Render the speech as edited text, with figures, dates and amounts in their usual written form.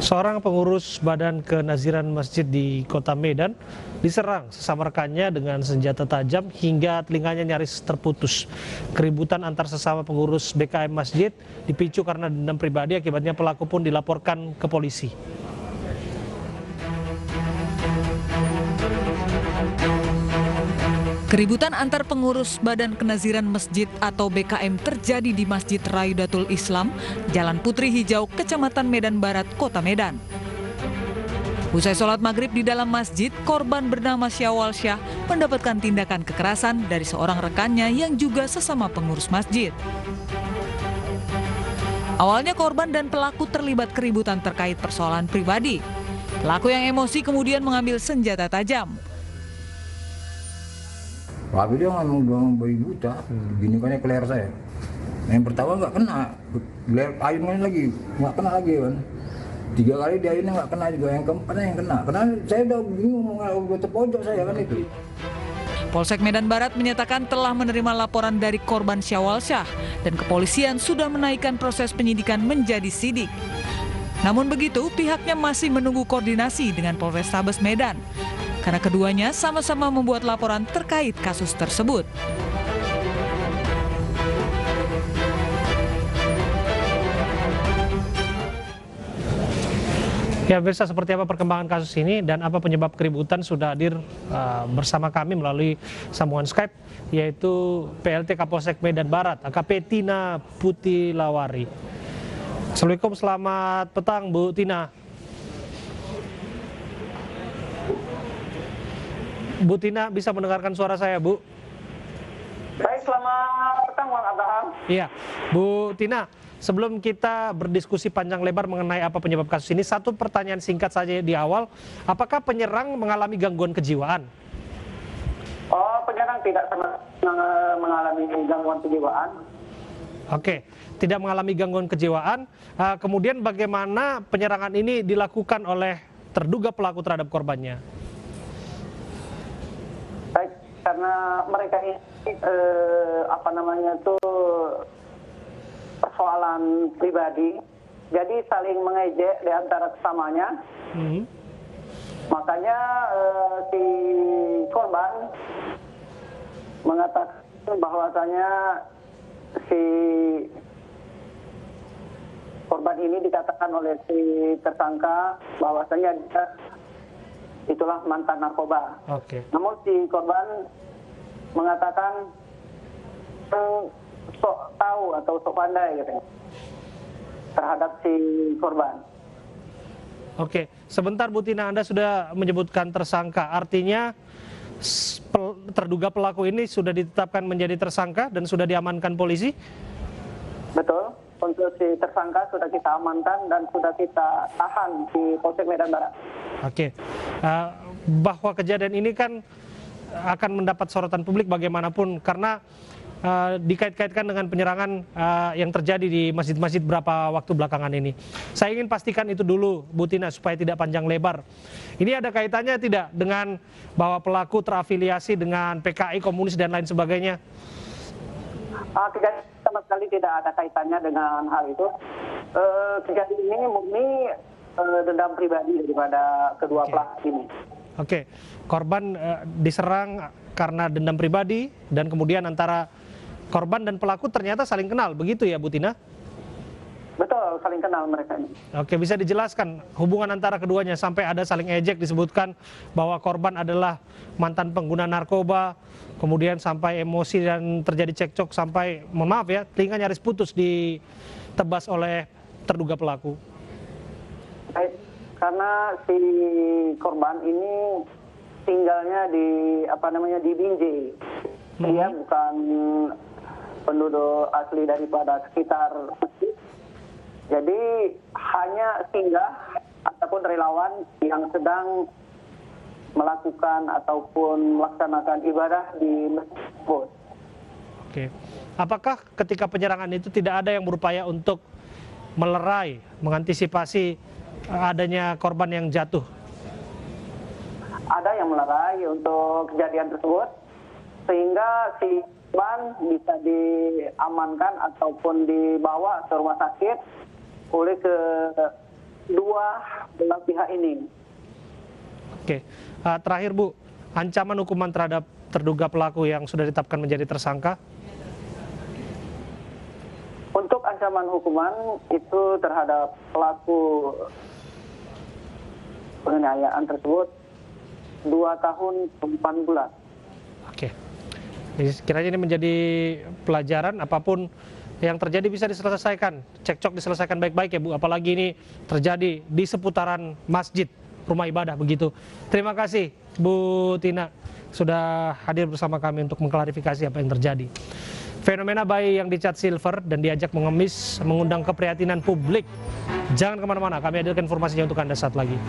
Seorang pengurus Badan Kenaziran Masjid di Kota Medan diserang sesama rekannya dengan senjata tajam hingga telinganya nyaris terputus. Keributan antar sesama pengurus BKM Masjid dipicu karena dendam pribadi, akibatnya pelaku pun dilaporkan ke polisi. Keributan antar pengurus Badan Kenaziran Masjid atau BKM terjadi di Masjid Rayudatul Islam, Jalan Putri Hijau, Kecamatan Medan Barat, Kota Medan. Usai sholat maghrib di dalam masjid, korban bernama Syawal Syah mendapatkan tindakan kekerasan dari seorang rekannya yang juga sesama pengurus masjid. Awalnya korban dan pelaku terlibat keributan terkait persoalan pribadi. Pelaku yang emosi kemudian mengambil senjata tajam. Tapi dia memang bayi buta, gini kan ke leher saya. Yang pertama nggak kena, leher ayunnya lagi, nggak kena lagi kan. 3 kali di ayunnya nggak kena juga, yang keempatnya yang kena. Karena saya udah bingung mau terpojok saya kan itu. Polsek Medan Barat menyatakan telah menerima laporan dari korban Syawal Syah dan kepolisian sudah menaikkan proses penyidikan menjadi sidik. Namun begitu, pihaknya masih menunggu koordinasi dengan Polrestabes Medan, karena keduanya sama-sama membuat laporan terkait kasus tersebut. Ya, pemirsa, seperti apa perkembangan kasus ini dan apa penyebab keributan sudah hadir bersama kami melalui sambungan Skype, yaitu PLT Kapolsek Medan Barat, AKP Tina Putilawari. Assalamualaikum, selamat petang Bu Tina. Bu Tina, bisa mendengarkan suara saya, Bu? Baik, selamat petang, Bang Abraham. Iya, Bu Tina, sebelum kita berdiskusi panjang lebar mengenai apa penyebab kasus ini, satu pertanyaan singkat saja di awal. Apakah penyerang mengalami gangguan kejiwaan? Oh, penyerang tidak mengalami gangguan kejiwaan. Oke, tidak mengalami gangguan kejiwaan. Kemudian bagaimana penyerangan ini dilakukan oleh terduga pelaku terhadap korbannya? Baik, karena mereka ini persoalan pribadi, jadi saling mengejek di antara kesamanya. Makanya si korban mengatakan bahwasanya si korban ini dikatakan oleh si tersangka bahwasanya dia itulah mantan narkoba. Oke. Namun si korban mengatakan sok tahu atau sok pandai gitu, terhadap si korban. Oke, sebentar Bu Tina, Anda sudah menyebutkan tersangka, artinya terduga pelaku ini sudah ditetapkan menjadi tersangka dan sudah diamankan polisi? Betul, untuk si tersangka sudah kita amankan dan sudah kita tahan di Polsek Medan Barat. Oke, bahwa kejadian ini kan akan mendapat sorotan publik bagaimanapun karena dikait-kaitkan dengan penyerangan yang terjadi di masjid-masjid beberapa waktu belakangan ini. Saya ingin pastikan itu dulu, Bu Tina, supaya tidak panjang lebar. Ini ada kaitannya tidak dengan bahwa pelaku terafiliasi dengan PKI, komunis, dan lain sebagainya? Tidak, sama sekali tidak ada kaitannya dengan hal itu. Kejadian ini murni dendam pribadi daripada kedua pelaku ini. Oke, korban diserang karena dendam pribadi dan kemudian antara korban dan pelaku ternyata saling kenal, begitu ya Bu Tina? Betul, saling kenal mereka ini. Oke, bisa dijelaskan hubungan antara keduanya sampai ada saling ejek, disebutkan bahwa korban adalah mantan pengguna narkoba, kemudian sampai emosi dan terjadi cekcok sampai, mohon maaf ya, telinga nyaris putus ditebas oleh terduga pelaku. Baik, karena si korban ini tinggalnya di Binjai. Dia bukan penduduk asli daripada sekitar masjid. Jadi hanya singgah ataupun relawan yang sedang melakukan ataupun melaksanakan ibadah di masjid. Oke. Apakah ketika penyerangan itu tidak ada yang berupaya untuk melerai, mengantisipasi adanya korban yang jatuh? Ada yang melerai untuk kejadian tersebut, sehingga si korban bisa diamankan ataupun dibawa ke rumah sakit oleh kedua kedua belah pihak ini. Oke, terakhir Bu, ancaman hukuman terhadap terduga pelaku yang sudah ditetapkan menjadi tersangka? Untuk ancaman hukuman itu terhadap pelaku penganiayaan tersebut 2 tahun 8 bulan. Oke, jadi kiranya ini menjadi pelajaran, apapun yang terjadi bisa diselesaikan, cekcok diselesaikan baik-baik ya Bu, apalagi ini terjadi di seputaran masjid, rumah ibadah begitu. Terima kasih Bu Tina sudah hadir bersama kami untuk mengklarifikasi apa yang terjadi. Fenomena bayi yang dicat silver dan diajak mengemis mengundang keprihatinan publik. Jangan kemana-mana, kami hadirkan informasinya untuk Anda saat lagi.